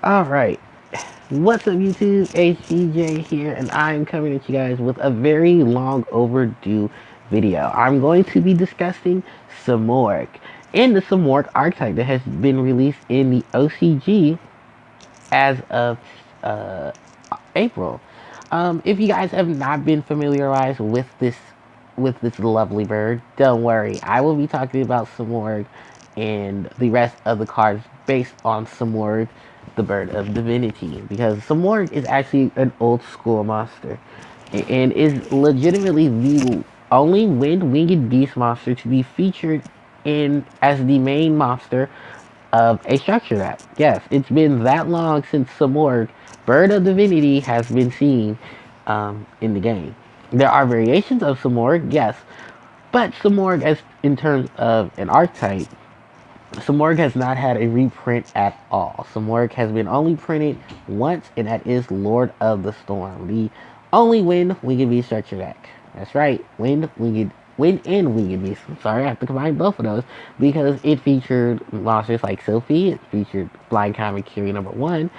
Alright, what's up YouTube? HDJ here, and I'm coming at you guys with a very long overdue video. I'm going to be discussing Simorgh and the Simorgh archetype that has been released in the OCG as of uh, April. If you guys have not been familiarized with this lovely bird, don't worry. I will be talking about Simorgh and the rest of the cards based on Simorgh, the bird of divinity, because Simorgh is actually an old school monster and is legitimately the only winged beast monster to be featured in as the main monster of a structure app. Yes, it's been that long since Simorgh, Bird of Divinity, has been seen in the game. There are variations of Simorgh, yes, but Simorgh, as in terms of an archetype, Simorgh has not had a reprint at all. Simorgh has been only printed once, and that is Lord of the Storm, the only winged beast structure deck. That's right, wind and winged beast. I'm sorry, I have to combine both of those because it featured monsters like Sophie, it featured Blind Comic Curie #1,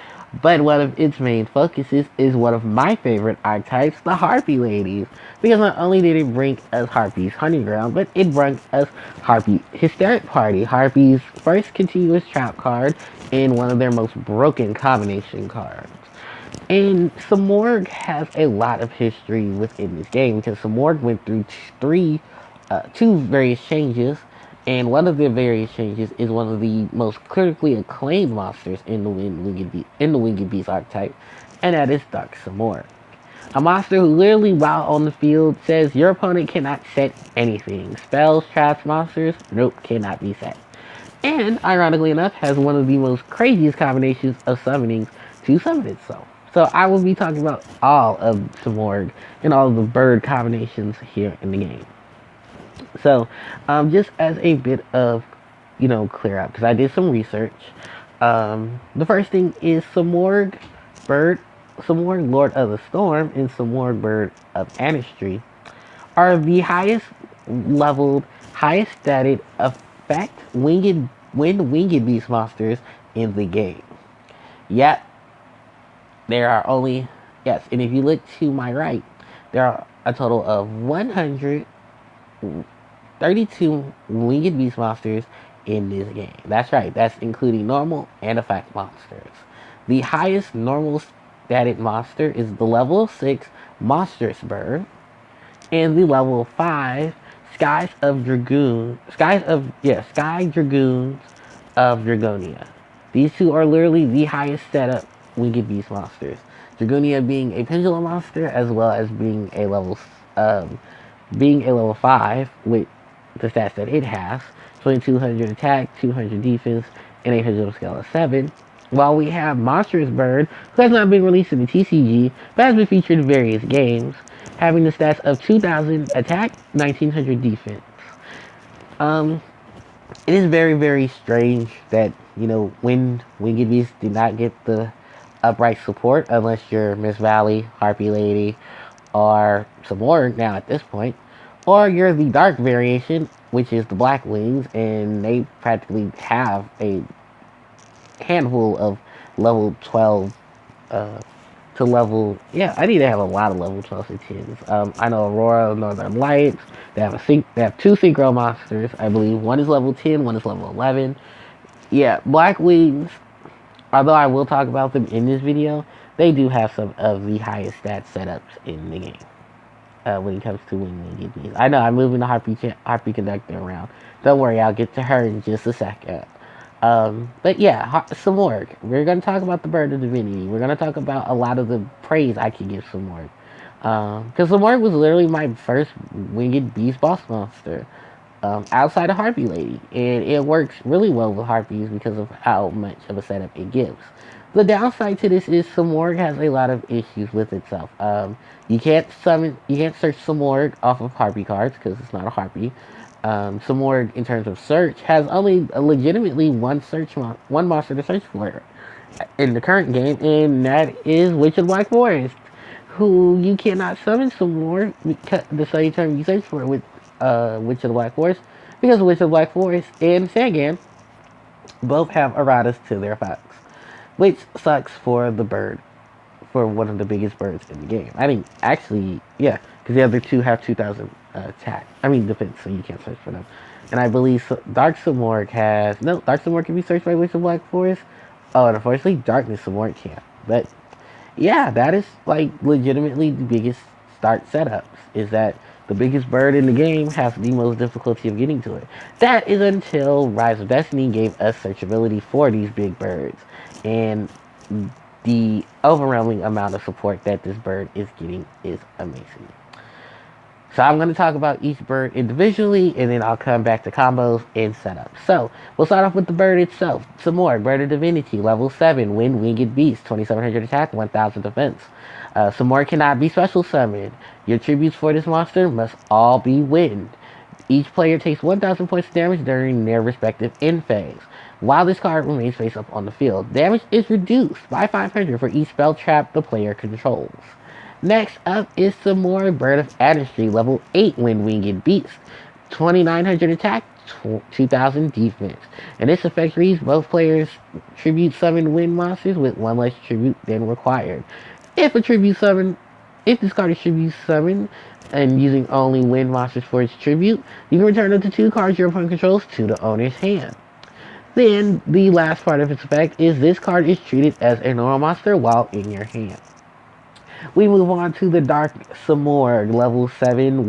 but one of its main focuses is one of my favorite archetypes, the Harpie ladies. Because not only did it bring us Harpie's Hunting Ground, but it brought us Harpie Hysteric Party, Harpie's first continuous trap card, and one of their most broken combination cards. And Simorgh has a lot of history within this game because Simorgh went through two various changes, and one of the various changes is one of the most critically acclaimed monsters in the Winged Beast archetype, and that is Dark Simorgh. A monster who literally, while on the field, says your opponent cannot set anything. Spells, traps, monsters, nope, cannot be set. And, ironically enough, has one of the most craziest combinations of summonings to summon itself. So I will be talking about all of Simorgh and all of the bird combinations here in the game. So, just as a bit of, clear up, because I did some research. The first thing is Bird, Simorgh Lord of the Storm, and Simorgh Bird of Anistry are the highest leveled, highest stated effect winged beast monsters in the game. Yet there are only yes, and if you look to my right, there are a total of 132 winged beast monsters in this game. That's right, that's including normal and effect monsters. The highest normal stated monster is the level 6 monstrous bird, and the level 5 Sky Dragoons of Dragonia. These two are literally the highest setup winged beast monsters. Dragonia being a pendulum monster, as well as um, being a level 5 with the stats that it has: 2200 attack, 200 defense, and 800 scale of 7. While we have Monstrous Bird, who has not been released in the TCG, but has been featured in various games, having the stats of 2000 attack, 1900 defense. Um, it is very, very strange that, when Winged Beasts do not get the upright support unless you're Miss Valley, Harpie Lady, or some more now at this point. Or you're the dark variation, which is the Black Wings, and they practically have a handful of level 12 uh, to level. Yeah, I need to have a lot of level 12 to 10s. I know Aurora, Northern Lights. They have two synchro monsters, I believe. One is level 10, one is level 11. Yeah, Black Wings. Although I will talk about them in this video, they do have some of the highest stat setups in the game. When it comes to winning these. I know I'm moving the Harpie Conductor around. Don't worry, I'll get to her in just a second. But yeah, Simorgh. We're going to talk about the Bird of Divinity. We're going to talk about a lot of the praise I can give Simorgh. Because Simorgh was literally my first winged beast boss monster. Outside of Harpie Lady. And it works really well with Harpies because of how much of a setup it gives. The downside to this is Simorgh has a lot of issues with itself. You can't search Simorgh off of Harpie cards because it's not a Harpie. Simorgh, in terms of search, has only legitimately one monster to search for in the current game, and that is Witch of the Black Forest, who you cannot summon Simorgh the same time you search for it with Witch of the Black Forest, because Witch of the Black Forest and Sagan both have erratas to their effects. which sucks for the bird, for one of the biggest birds in the game. I mean, actually, yeah, because the other two have 2,000 attack. I mean, defense, so you can't search for them. And I believe Dark Simorgh has no. Dark Simorgh can be searched by Witch of Black Forest. Oh, and unfortunately, Darkness Simorgh can't. But yeah, that is like legitimately the biggest start setups. Is that the biggest bird in the game has the most difficulty of getting to it. That is until Rise of Destiny gave us searchability for these big birds, and the overwhelming amount of support that this bird is getting is amazing. So I'm going to talk about each bird individually, and then I'll come back to combos and setups. So we'll start off with the bird itself. Some more. Bird of Divinity, level 7, Wind Winged Beast, 2700 attack, 1000 defense. Some more cannot be special summoned. Your tributes for this monster must all be wind. Each player takes 1000 points of damage during their respective end phase. While this card remains face up on the field, damage is reduced by 500 for each spell trap the player controls. Next up is some more Bird of Artistry, level 8 Wind Winged Beast, 2900 attack, 2000 defense. And this effect reads both players tribute summon wind monsters with one less tribute than required. If a tribute summon, if this card is tribute summoned and using only wind monsters for its tribute, you can return up to 2 cards your opponent controls to the owner's hand. Then the last part of its effect is this card is treated as a normal monster while in your hand. We move on to the Dark Simorgh, level 7,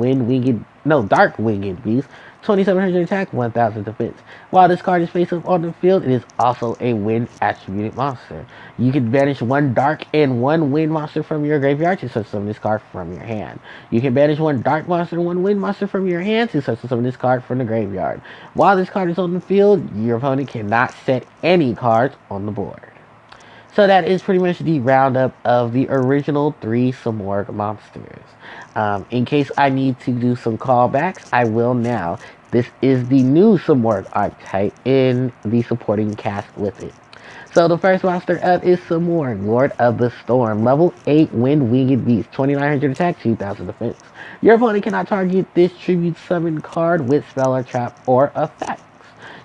Dark Winged Beast, 2700 attack, 1000 defense. While this card is face up on the field, it is also a wind attributed monster. You can banish 1 dark and 1 wind monster from your graveyard to summon this card from your hand. You can banish 1 dark monster and 1 wind monster from your hand to summon this card from the graveyard. While this card is on the field, your opponent cannot set any cards on the board. So that is pretty much the roundup of the original 3 Simorgh monsters. In case I need to do some callbacks, I will now. This is the new Simorgh archetype in the supporting cast with it. So the first monster up is Simorgh, Lord of the Storm, level 8 Wind Winged Beast, 2900 attack, 2000 defense. Your opponent cannot target this tribute summon card with spell or trap or effect.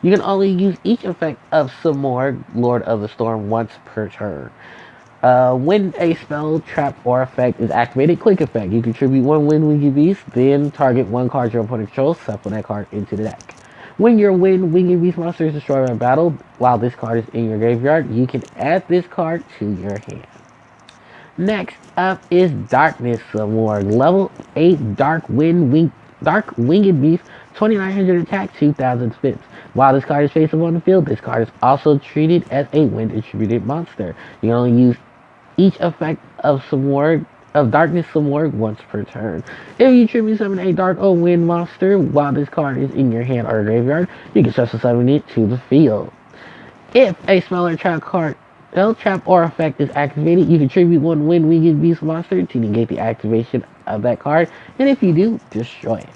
You can only use each effect of Simorgh, Lord of the Storm, once per turn. When a spell, trap, or effect is activated, quick effect. You contribute 1 Wind Winged Beast, then target 1 card your opponent controls, shuffle that card into the deck. When your Wind Winged Beast monster is destroyed by battle, while this card is in your graveyard, you can add this card to your hand. Next up is Darkness Simorgh, level 8 Dark Winged Beast, 2900 attack, 2000 defense. While this card is face up on the field, this card is also treated as a wind attributed monster. You can only use each effect of Darkness Simorgh once per turn. If you tribute summon a dark or wind monster while this card is in your hand or graveyard, you can special summon it to the field. If a spell or trap or effect is activated, you contribute 1 Wind Winged Beast monster to negate the activation of that card, and if you do, destroy it.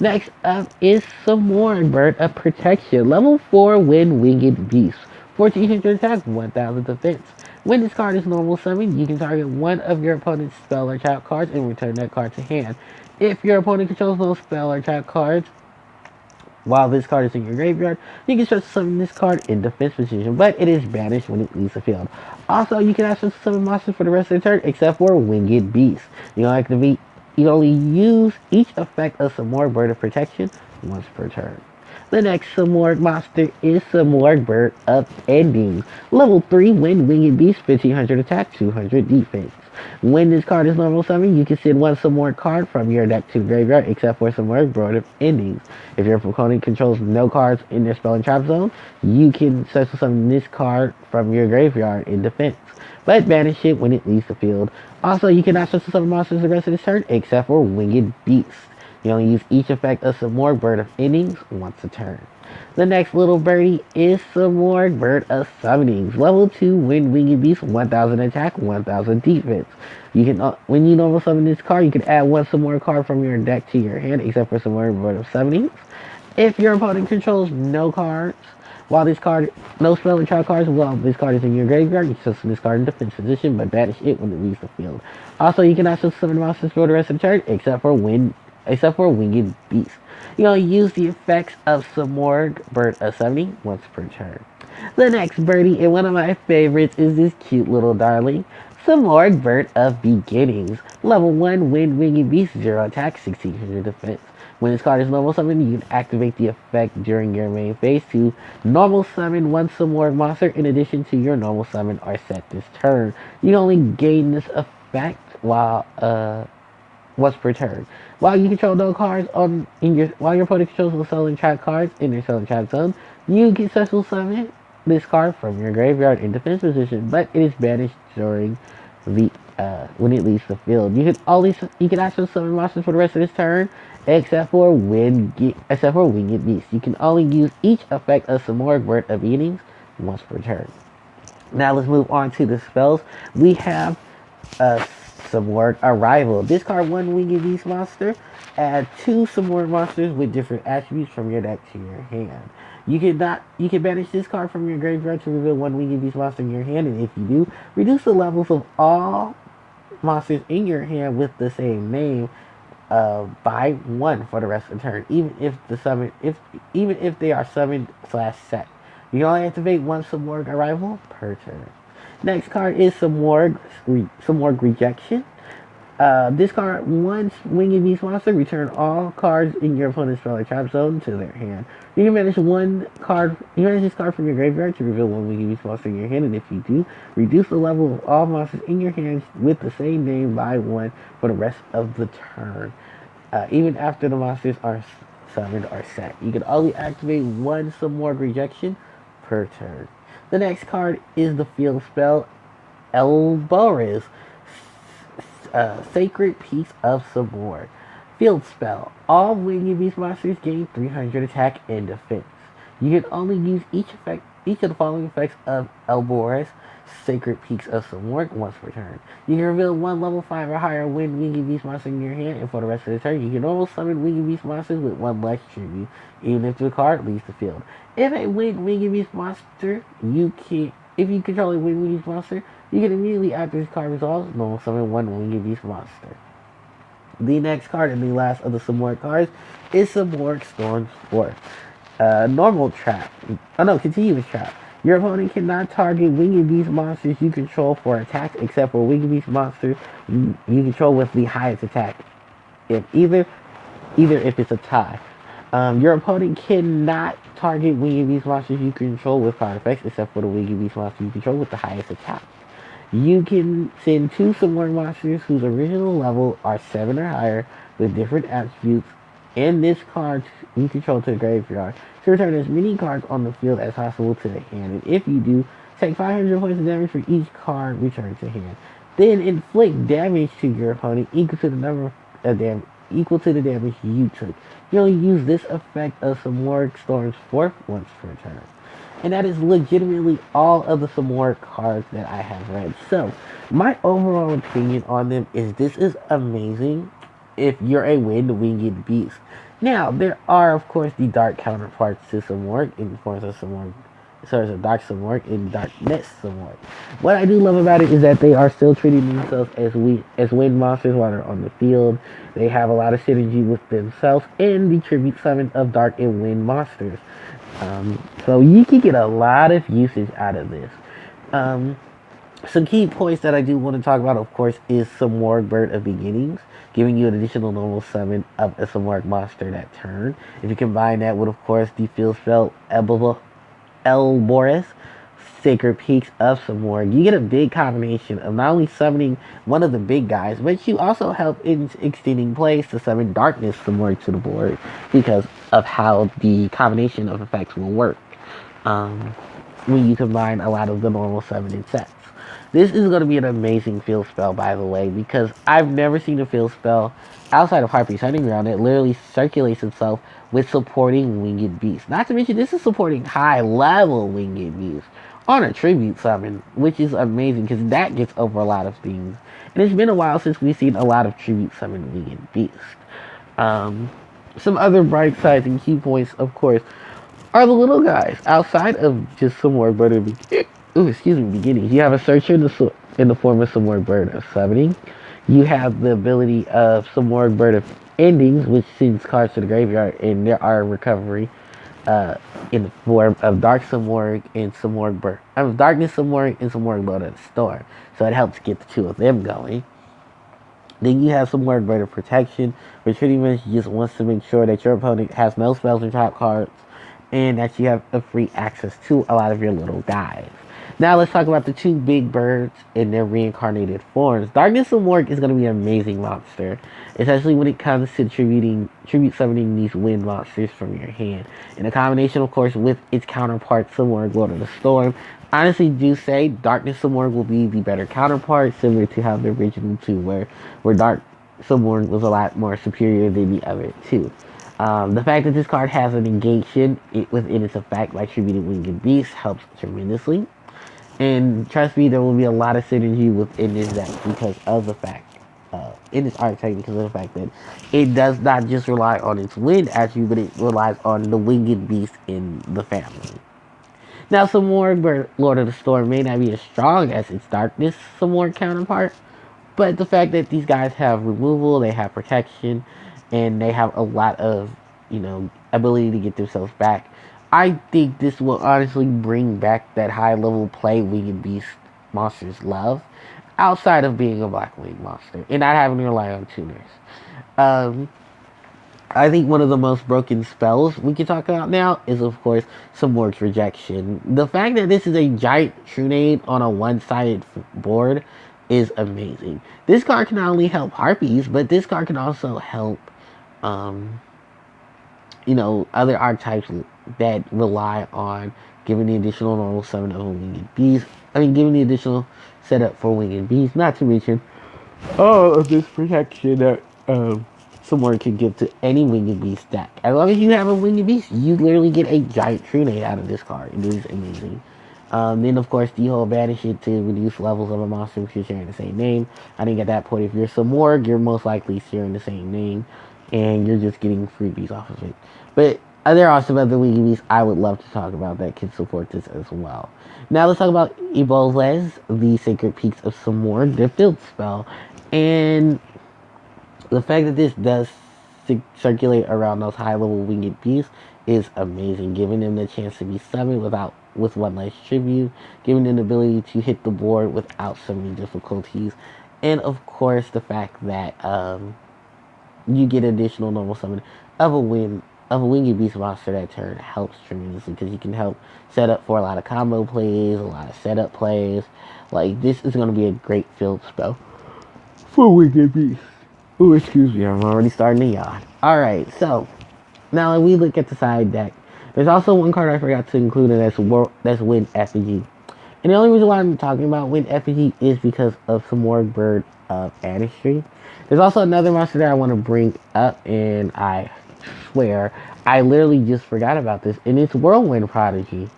Next up is Simorgh, Bird of Protection, level 4 Wind Winged Beast, 1400 attack, 1000 defense. When this card is normal summoned, you can target one of your opponent's spell or trap cards and return that card to hand. If your opponent controls no spell or trap cards, while this card is in your graveyard, you can special summon this card in defense position, but it is banished when it leaves the field. Also, you can special summon monsters for the rest of the turn, except for Winged Beast. You only use each effect of Simorgh, Bird of Protection once per turn. The next Simorgh monster is Simorgh, Bird of Endings, level 3 Wind Winged Beast, 1500 attack, 200 defense. When this card is normal summoned, you can send 1 Simorgh card from your deck to the graveyard, except for Simorgh, Bird of Endings. If your opponent controls no cards in their spell and trap zone, you can special summon this card from your graveyard in defense, but banish it when it leaves the field. Also, you cannot special summon monsters the rest of this turn, except for Winged Beast. You only use each effect of Simorgh, Bird of Endings once a turn. The next little birdie is Simorgh, Bird of Summonings, level 2 Wind Winged Beast, 1000 attack, 1000 defense. When you normal summon this card, you can add 1 Simorgh card from your deck to your hand, except for Simorgh, Bird of Summonings. If your opponent controls no cards, no spell and trap cards, while this card is in your graveyard, you can summon this card in defense position, but banish it when it leaves the field. Also, you can also summon monsters for the rest of the turn, except for Winged Beast. You only use the effects of Simorgh, Bird of Summoning once per turn. The next birdie, and one of my favorites, is this cute little darling, Simorgh, Bird of Beginnings. Level 1, Wind Winged Beast, 0 attack, 1600 defense. When this card is normal summon, you can activate the effect during your main phase to normal summon one Simorgh monster in addition to your normal summon or set this turn. You can only gain this effect once per turn. While you control no cards while your opponent controls the selling trap cards in their selling trap zone, you can special summon this card from your graveyard in defense position, but it is banished during the when it leaves the field. You can actually summon monsters for the rest of this turn, except for Winged Beast. You can only use each effect of Simorgh, Bird of Beginnings once per turn. Now let's move on to the spells. We have Simorgh Arrival. Discard one Winged Beast monster. Add two Simorgh monsters with different attributes from your deck to your hand. You can banish this card from your graveyard to reveal one Winged Beast monster in your hand, and if you do, reduce the levels of all monsters in your hand with the same name by one for the rest of the turn, even if they are summoned / set. You can only activate one Simorgh Arrival per turn. Next card is Simorgh Rejection. Discard one Winged Beast monster. Return all cards in your opponent's spell or trap zone to their hand. You can banish one card. You banish this card from your graveyard to reveal one Winged Beast monster in your hand, and if you do, reduce the level of all monsters in your hands with the same name by one for the rest of the turn. Even after the monsters are summoned or set, you can only activate one Simorgh Rejection per turn. The next card is the field spell Elboris, Sacred Piece of Simorgh. Field spell. All Winged Beast monsters gain 300 attack and defense. You can only use each of the following effects of Elboris, Sacred Peaks of Simorgh once per turn. You can reveal one level 5 or higher Winged Beast monster in your hand, and for the rest of the turn, you can normal summon Winged Beast monsters with one less tribute, even if the card leaves the field. If a Winged Beast monster, if you control a Winged Beast monster, you can immediately after this card resolves, normal summon one Winged Beast monster. The next card and the last of the Simorgh cards is Simorgh Storm's Force. Normal trap. Continuous trap. Your opponent cannot target Winged Beast monsters you control for attacks except for Winged Beast monsters you control with the highest attack. If either if it's a tie. Your opponent cannot target Winged Beast monsters you control with card effects except for the Winged Beast monster you control with the highest attack. You can send two Simorgh monsters whose original level are 7 or higher with different attributes and this card you control to the graveyard to return as many cards on the field as possible to the hand. And if you do, take 500 points of damage for each card returned to hand. Then inflict damage to your opponent equal to the damage you took. You only use this effect of Simorgh Storm's Force once per turn. And that is legitimately all of the Simorgh cards that I have read. So, my overall opinion on them is this is amazing if you're a Winged Beast. Now, there are, of course, the dark counterparts to Simorgh in forms of Simorgh. So there's a Dark Simorgh and Darkness Simorgh. What I do love about it is that they are still treating themselves as wind monsters while they're on the field. They have a lot of synergy with themselves and the tribute summon of dark and wind monsters. So you can get a lot of usage out of this. Some key points that I do want to talk about, of course, is Simorgh Bird of Beginnings, giving you an additional normal summon of a Simorgh monster that turn. If you combine that with, of course, the field spell Elboris, Sacred Peaks of Simorgh, you get a big combination of not only summoning one of the big guys, but you also help in extending plays to summon Darkness Simorgh to the board because of how the combination of effects will work when you combine a lot of the normal summoning sets. This is going to be an amazing field spell, by the way, because I've never seen a field spell outside of Harpie's Hunting Ground that literally circulates itself with supporting Winged Beasts. Not to mention, this is supporting high-level Winged Beasts on a tribute summon, which is amazing because that gets over a lot of things. And it's been a while since we've seen a lot of tribute summon Winged Beasts. Some other bright sides and key points, of course, are the little guys. Outside of just Simorgh Bird of Beginnings, you have a searcher in the form of Simorgh Bird of Summoning. You have the ability of Simorgh Bird of Endings, which sends cards to the graveyard, and there are recovery uh, in the form of Dark Simorgh and Darkness Simorgh and Simorgh Lord of the Storm. So it helps get the two of them going. Then you have some more greater protection, which pretty much just wants to make sure that your opponent has no spells or trap cards, and that you have a free access to a lot of your little guys. Now let's talk about the two big birds in their reincarnated forms. Darkness of Morg is going to be an amazing monster, especially when it comes to tribute summoning these wind monsters from your hand. In a combination, of course, with its counterpart, Simorgh, Lord of the Storm. Honestly, do say Darkness Simorgh will be the better counterpart, similar to how the original two were, where Dark Simorgh was a lot more superior than the other two. The fact that this card has a negation within its effect, like Tributed Winged Beast, helps tremendously. And trust me, there will be a lot of synergy within this deck because of the fact, in this archetype, because of the fact that it does not just rely on its wind attribute, but it relies on the winged beast in the family. Now, some more Lord of the Storm may not be as strong as its Darkness some more counterpart, but the fact that these guys have removal, they have protection, and they have a lot of, ability to get themselves back. I think this will honestly bring back that high level play Winged Beast monsters love, outside of being a Black Wing monster and not having to rely on tuners. Um, I think one of the most broken spells we can talk about now is, of course, Simorgh's Rejection. The fact that this is a giant Trunade on a one-sided board is amazing. This card can not only help Harpies, but this card can also help, other archetypes that rely on giving the additional normal summon of a Winged Beast. Giving the additional setup for Winged Beast, not to mention all of this protection that someone can give to any Winged Beast deck. As long as you have a Winged Beast, you literally get a giant Trunade out of this card. It is amazing. Then, of course, the whole banish it to reduce levels of a monster if you're sharing the same name. I think at that point, if you're Simorgh, you're most likely sharing the same name, and you're just getting freebies off of it. But there are some other Winged Beasts I would love to talk about that can support this as well. Now let's talk about Ibolez, the Sacred Peaks of Simorgh, their field spell. And the fact that this does circulate around those high level winged beasts is amazing, giving them the chance to be summoned with one less tribute, giving them the ability to hit the board without summoning difficulties, and of course the fact that you get additional normal summon of a winged beast monster that turn helps tremendously because you can help set up for a lot of combo plays, a lot of setup plays. Like, this is going to be a great field spell for winged beast. Oh, excuse me, I'm already starting to yawn. Alright, so now we look at the side deck. There's also one card I forgot to include, and that's Wind Effigy. And the only reason why I'm talking about Wind Effigy is because of Simorgh Bird of Anistry. There's also another monster that I want to bring up, and I swear I literally just forgot about this, and it's Whirlwind Prodigy.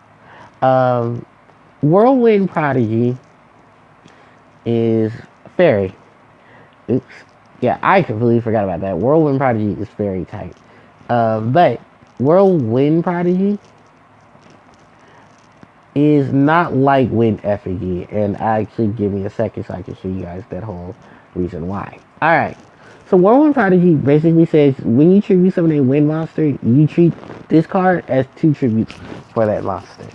Whirlwind Prodigy is fairy. Oops. Yeah, I completely forgot about that. Whirlwind Prodigy is fairy type. But Whirlwind Prodigy is not like Wind Effigy. And actually, give me a second so I can show you guys that whole reason why. Alright. So Whirlwind Prodigy basically says when you tribute summon a wind monster, you treat this card as 2 tributes for that monster.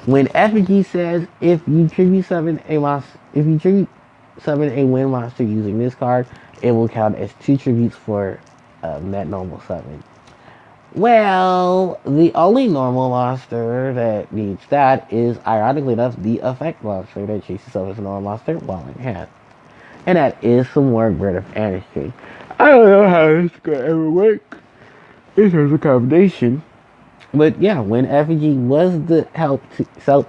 Wind Effigy says if you tribute summon a wind monster using this card, it will count as 2 tributes for that normal summon. Well, the only normal monster that needs that is, ironically enough, the effect monster that chases itself as a normal monster while in hand. And that is Simorgh Bird of Anistry. I don't know how this is going to ever work in terms of combination. But yeah, when Effigy was the help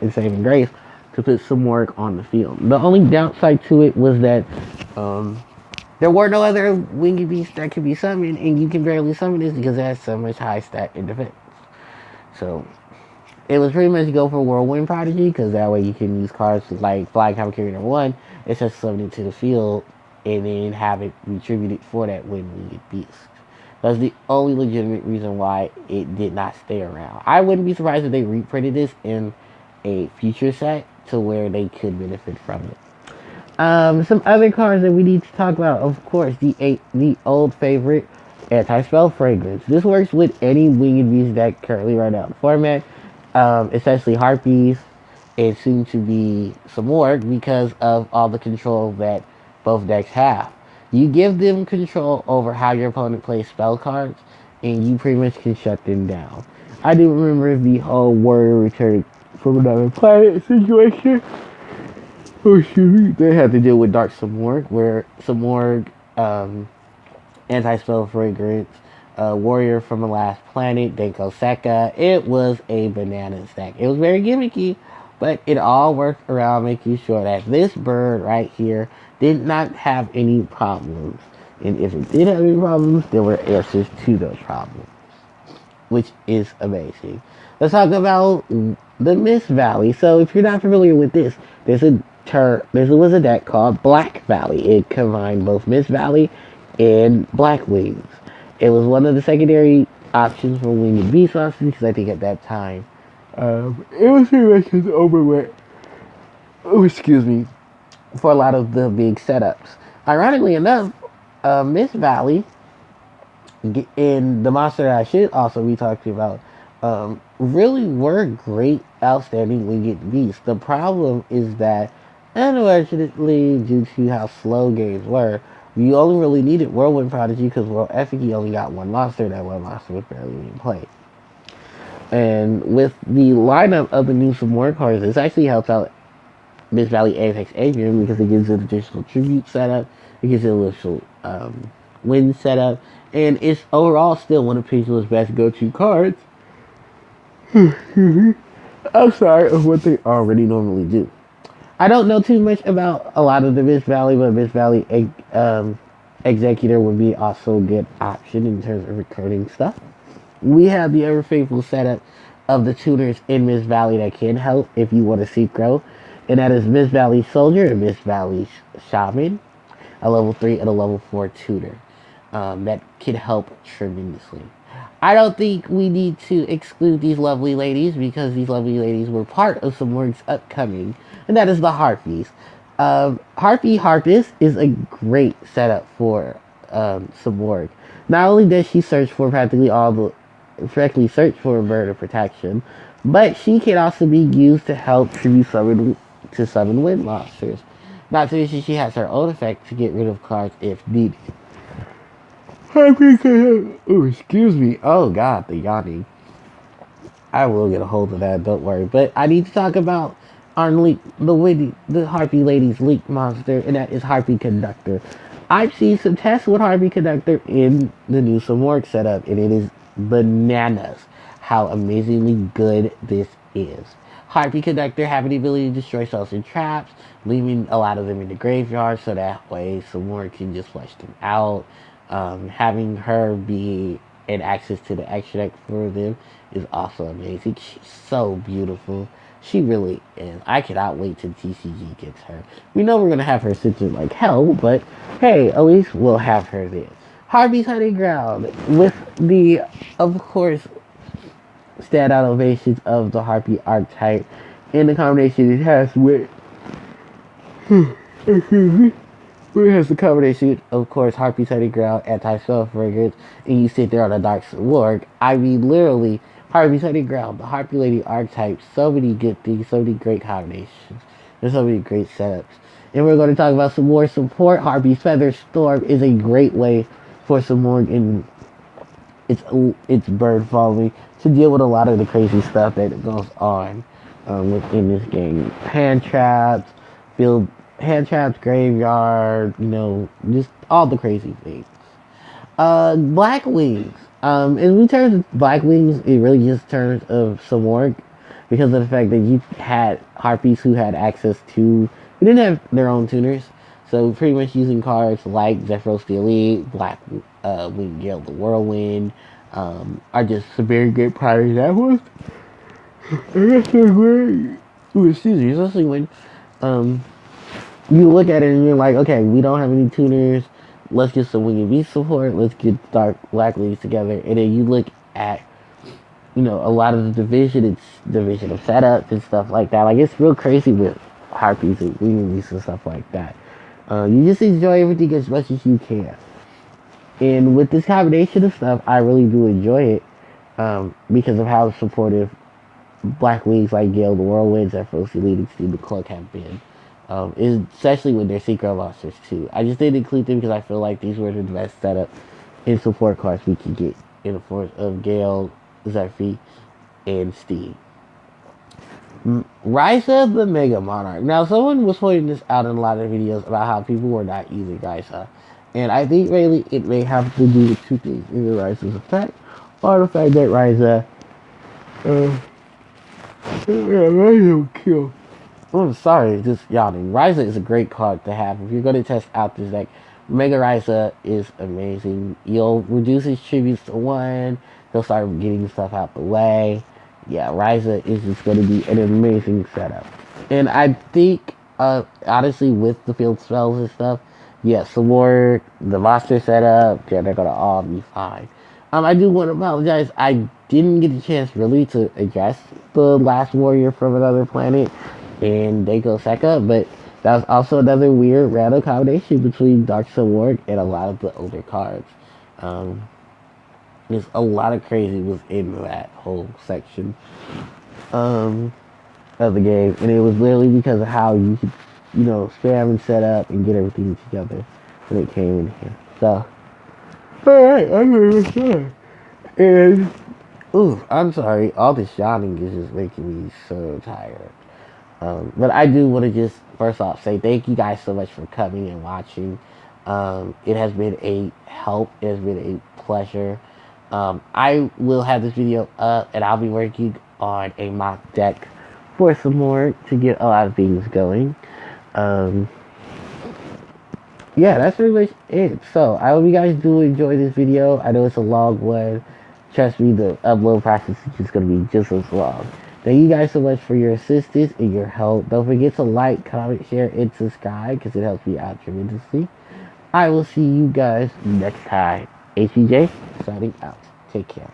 and saving grace to put Simorgh on the field. The only downside to it was that there were no other winged beasts that could be summoned, and you can barely summon this because it has so much high stat in defense. So it was pretty much go for Whirlwind Prodigy, because that way you can use cards like Flying Common Carrier number 1, it's just summon it to the field, and then have it retributed for that winged beast. That's the only legitimate reason why it did not stay around. I wouldn't be surprised if they reprinted this in a future set to where they could benefit from it. Some other cards that we need to talk about, of course, the old favorite, anti-spell fragrance. This works with any winged beast deck currently right now in the format, essentially Harpies and soon to be Simorgh because of all the control that both decks have. You give them control over how your opponent plays spell cards, and you pretty much can shut them down. I do remember the whole warrior return from another planet situation. Oh, excuse me. They had to deal with Dark Simorgh, where Simorgh, anti-spell fragrance, warrior from the last planet, Denko Seka. It was a banana stack. It was very gimmicky, but it all worked around making sure that this bird right here did not have any problems. And if it did have any problems, there were answers to those problems, which is amazing. Let's talk about the Mist Valley. So if you're not familiar with this, there was a deck called Black Valley. It combined both Mist Valley and Black Wings. It was one of the secondary options for Winged Beast Monsters because I think at that time it was pretty much just overweight. Oh, excuse me, for a lot of the big setups. Ironically enough, Mist Valley and the monster that I should also be talking about really were great, outstanding winged beasts. The problem is that, unfortunately, due to how slow games were, you only really needed Whirlwind Prodigy because World Effigy only got one monster, and that one monster was barely being played. And with the lineup of the new Simorgh cards, this actually helps out Mist Valley Apex Adrian because it gives it additional tribute setup, it gives it additional win setup, and it's overall still one of Pixel's best go-to cards. I'm sorry, of what they already normally do. I don't know too much about a lot of the Mist Valley, but Mist Valley Executor would be also a good option in terms of recruiting stuff. We have the ever faithful setup of the tuners in Mist Valley that can help if you want to seek growth, and that is Mist Valley Soldier and Mist Valley Shaman, a level 3 and a level 4 tutor that can help tremendously. I don't think we need to exclude these lovely ladies because these lovely ladies were part of Simorgh's upcoming, and that is the Harpies. Harpie Harpist is a great setup for Simorgh. Not only does she search for correctly search for a bird of protection, but she can also be used to help tribute summon wind monsters. Not to mention she has her own effect to get rid of cards if needed. Oh, excuse me. Oh God, the yawning. I will get a hold of that. Don't worry. But I need to talk about our the Harpie Lady's Leak monster, and that is Harpie Conductor. I've seen some tests with Harpie Conductor in the new Simorgh setup, and it is bananas how amazingly good this is. Harpie Conductor having the ability to destroy spells and traps, leaving a lot of them in the graveyard, so that way Simorgh can just flush them out. Having her be an access to the extra deck for them is also amazing. She's so beautiful. She really is. I cannot wait till TCG gets her. We know we're going to have her censored like hell, but hey, at least we'll have her there. Harpie's Hunting Ground with the, of course, standout ovations of the Harpie archetype and the combination it has with it has the combination, of course, Harpie's Hunting Ground, anti-spell fragrance, and you sit there on a Dark Simorgh. I mean, literally, Harpie's Hunting Ground, the Harpie Lady archetype, so many good things, so many great combinations, there's so many great setups. And we're going to talk about some more support. Harpie's Feather Storm is a great way for Simorgh and its bird following to deal with a lot of the crazy stuff that goes on within this game. Hand traps, graveyard, just all the crazy things. Black Wings. In terms of Black Wings, it really just turns of Simorgh because of the fact that you had Harpies who had access to, who didn't have their own tuners. So pretty much using cards like Zephyros the Elite, Black Wing Gale the Whirlwind, are just some very good prime examples. Excuse me, especially when you look at it and you're like, okay, we don't have any tuners. Let's get some Winged Beast support. Let's get Dark Black Leagues together. And then you look at, a lot of the division. It's division of setups and stuff like that. Like, it's real crazy with Harpies and Winged Beasts and stuff like that. You just enjoy everything as much as you can. And with this combination of stuff, I really do enjoy it because of how supportive Black Wings like Gale the Whirlwinds and Fosse leading Steve McClung have been. Especially with their secret monsters too. I just didn't include them because I feel like these were the best setup in support cards we could get in the form of Gale, Zephyr, and Steve. Risa the Mega Monarch. Now, someone was pointing this out in a lot of videos about how people were not using Risa. And I think really it may have to do with two things. Either Risa's effect or the fact that Risa kill. Oh, I'm sorry, just yawning. Risa is a great card to have. If you're going to test out this deck, Mega Risa is amazing. You'll reduce his tributes to 1. He'll start getting stuff out the way. Yeah, Risa is just going to be an amazing setup. And I think, honestly, with the field spells and stuff, yeah, Simorgh, the monster setup, yeah, they're going to all be fine. I do want to apologize. I didn't get a chance really to address the last warrior from another planet and Dako Seka, but that was also another weird random combination between Dark Simorgh and a lot of the older cards. There's a lot of crazy within that whole section of the game, and it was literally because of how you could, spam and set up and get everything together when it came in here. So, alright, I'm really sure. And, ooh, I'm sorry, all this yawning is just making me so tired. But I do want to just, first off, say thank you guys so much for coming and watching. It has been a help. It has been a pleasure. I will have this video up, and I'll be working on a mock deck for some more to get a lot of things going. Yeah, that's pretty much it. So, I hope you guys do enjoy this video. I know it's a long one. Trust me, the upload process is just going to be just as long. Thank you guys so much for your assistance and your help. Don't forget to like, comment, share, and subscribe because it helps me out tremendously. I will see you guys next time. HEJ, signing out. Take care.